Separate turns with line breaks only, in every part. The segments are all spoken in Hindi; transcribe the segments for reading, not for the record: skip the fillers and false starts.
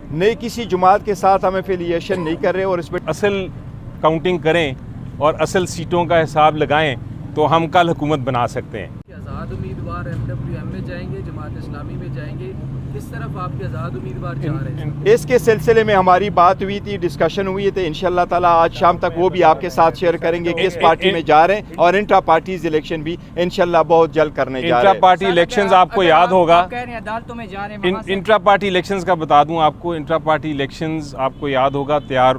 नई किसी जमात के साथ हम एफिलिएशन नहीं कर रहे और इस पर
असल काउंटिंग करें और असल सीटों का हिसाब लगाएं तो हम कल हुकूमत बना सकते हैं।
आज़ाद उम्मीदवार MWM में जाएंगे, जमात इस्लामी में जाएंगे, किस तरफ आपके आज़ाद उम्मीदवार जा रहे हैं?
इसके सिलसिले में हमारी बात हुई थी, डिस्कशन हुई थी। इंशाल्लाह ताला आज शाम तक वो भी आपके साथ शेयर करेंगे किस पार्टी में जा रहे हैं, और इंट्रा पार्टीज इलेक्शन भी इंशाल्लाह बहुत जल्द करने जा रहे हैं।
इंट्रा पार्टी इलेक्शंस आपको याद होगा,
अदालतों में जा रहे हैं,
इंट्रा पार्टी इलेक्शंस का बता दूं आपको, इंट्रा पार्टी इलेक्शंस आपको याद होगा तैयार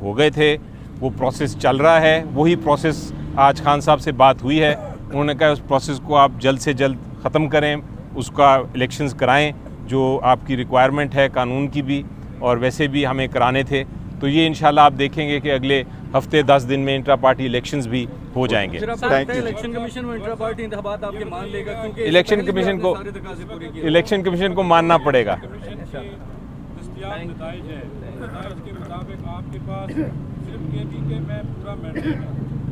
हो गए थे, वो प्रोसेस चल रहा है। वही प्रोसेस आज खान साहब से बात हुई है, उन्होंने कहा उस प्रोसेस को आप जल्द से जल्द ख़त्म करें, उसका इलेक्शंस कराएं जो आपकी रिक्वायरमेंट है कानून की भी, और वैसे भी हमें कराने थे। तो ये इंशाल्लाह आप देखेंगे कि अगले हफ्ते 10 दिन में इंट्रा पार्टी इलेक्शंस भी हो जाएंगे।
इलेक्शन कमीशन में इंट्रा पार्टी इंतखाबात आपके मान लेगा, क्योंकि
इलेक्शन कमीशन को मानना पड़ेगा।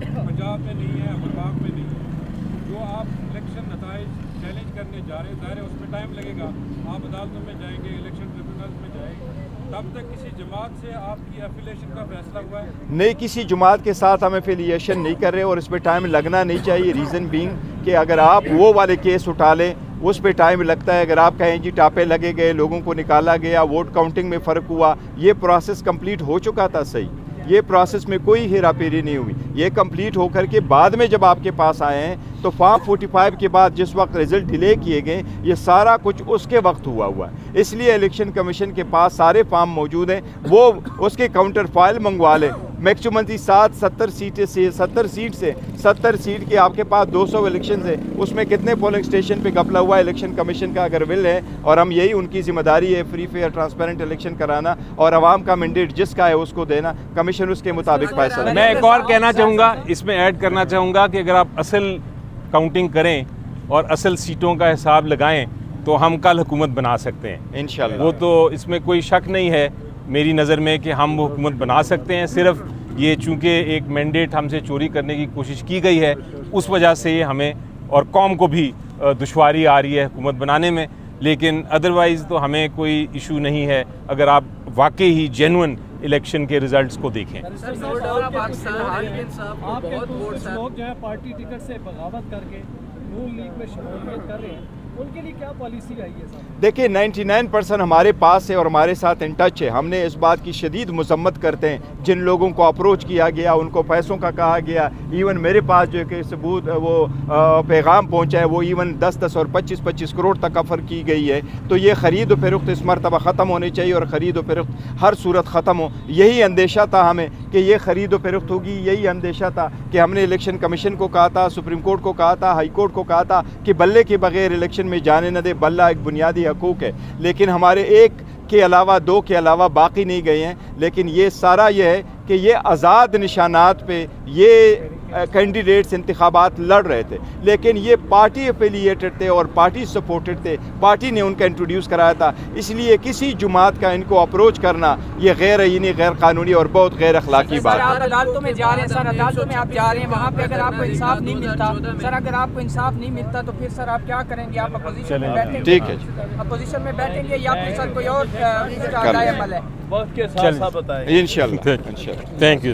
पंजाब में नहीं है, वफाक में नहीं है, जो आप इलेक्शन नताइज चैलेंज करने जा रहे हैं, उसमें टाइम लगेगा। आप अदालतों में जाएंगे, इलेक्शन ट्रिब्यूनल में जाएंगे, तब तक किसी जमात से आपकी एफिलिएशन का फैसला हुआ है?
नहीं, किसी जमात के साथ हम एफिलिएशन नहीं कर रहे और इस पर टाइम लगना नहीं चाहिए। रीज़न बीइंग कि अगर आप वो वाले केस उठा लें उस पर टाइम लगता है। अगर आप कहें जी टापे लगे गए, लोगों को निकाला गया, वोट काउंटिंग में फ़र्क हुआ, ये प्रोसेस कंप्लीट हो चुका था। सही, ये प्रोसेस में कोई हेरा फेरी नहीं हुई। ये कंप्लीट होकर के बाद में जब आपके पास आए हैं तो फॉर्म 45 के बाद जिस वक्त रिजल्ट डिले किए गए, ये सारा कुछ उसके वक्त हुआ है। इसलिए इलेक्शन कमीशन के पास सारे फॉर्म मौजूद हैं, वो उसके काउंटर फाइल मंगवा लें। मैक्सिमम 70 सीट से 70 सीट के आपके पास 200 इलेक्शन है, उसमें कितने पोलिंग स्टेशन पे घपला हुआ है। इलेक्शन कमीशन का अगर विल है, और हम यही उनकी जिम्मेदारी है फ्री फेयर ट्रांसपेरेंट इलेक्शन कराना और आवाम का मैंडेट जिसका है उसको देना, कमीशन उसके मुताबिक फैसला।
मैं एक और कहना चाहूँगा, इसमें ऐड करना चाहूँगा कि अगर आप असल काउंटिंग करें और असल सीटों का हिसाब लगाएं तो हम कल हुकूमत बना सकते हैं इंशाल्लाह। वो तो इसमें कोई शक नहीं है मेरी नज़र में कि हम वो हुकूमत बना सकते हैं। सिर्फ ये चूँकि एक मैंडेट हमसे चोरी करने की कोशिश की गई है, उस वजह से ये हमें और कौम को भी दुश्वारी आ रही है हुकूमत बनाने में, लेकिन अदरवाइज़ तो हमें कोई इशू नहीं है अगर आप वाकई ही जेन्युइन इलेक्शन के रिजल्ट्स को देखें।
लोग जो है पार्टी टिकट से बगावत करके नून लीग में शमूलियत कर रहे हैं, उनके लिए क्या पॉलिसी आई है साहब?
देखिए 99% हमारे पास है और हमारे साथ इन टच है। हमने इस बात की शदीद मजम्मत करते हैं जिन लोगों को अप्रोच किया गया, उनको पैसों का कहा गया। इवन मेरे पास जो कि सबूत वो पैगाम पहुंचा है, वो इवन 10 और 25 करोड़ तक ऑफर की गई है। तो ये ख़रीद व फरोख्त इस मरतबा ख़त्म होनी चाहिए और ख़रीद व फरोख्त हर सूरत ख़त्म हो। यही अंदेशा था हमें कि ये ख़रीद व फरोख्त होगी। यही अंदेशा था कि हमने इलेक्शन कमीशन को कहा था, सुप्रीम कोर्ट को कहा था, हाई कोर्ट को कहा था कि बल्ले के बगैर इलेक्शन में जाने न दे। बल्ला एक बुनियादी हकूक़ है, लेकिन हमारे एक के अलावा 2 के अलावा बाकी नहीं गए हैं। लेकिन ये सारा ये है कि ये आज़ाद निशानात पे ये कैंडिडेट्स इंतखाबात लड़ रहे थे, लेकिन ये पार्टी एफिलिएटेड थे और पार्टी सपोर्टेड थे, पार्टी ने उनका इंट्रोड्यूस कराया था। इसलिए किसी जुमात का इनको अप्रोच करना ये गैर आईनी, गैर कानूनी और बहुत गैर अखलाकी बात है।
आप अदालतों में जा रहे हैं सर, अदालतों में आप जा रहे हैं, वहाँ पे अगर आपको इंसाफ नहीं मिलता सर, अगर आपको इंसाफ नहीं मिलता तो फिर सर आप क्या करेंगे? आप अपोजिशन में बैठेंगे?
ठीक है,
अपोजिशन में बैठेंगे या फिर सर कोई और अमल है?
वक्त के साथ बताएं
इंशाल्लाह।
Thank you.